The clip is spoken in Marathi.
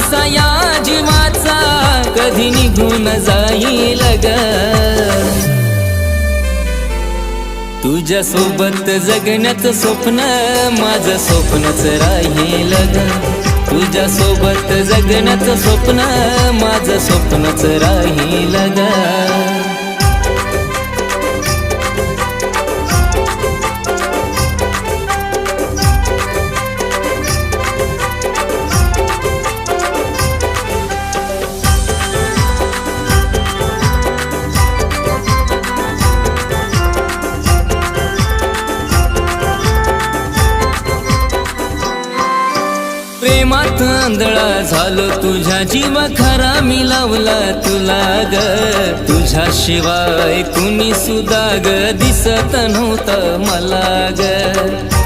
श्वासा या जीवाचा कधी निघून जाईल ग तुझ्या सोबत जगण्याचं स्वप्न माझं स्वप्नच राहील ग तुझ्या सोबत जगण्याचं स्वप्न माझं स्वप्नच राहील ग प्रेमात आंधळा झालो तुझ्या जीवा खरा मी लावला तुला ग तुझ्याशिवाय कुणी सुद्धा ग दिसत नव्हतं मला ग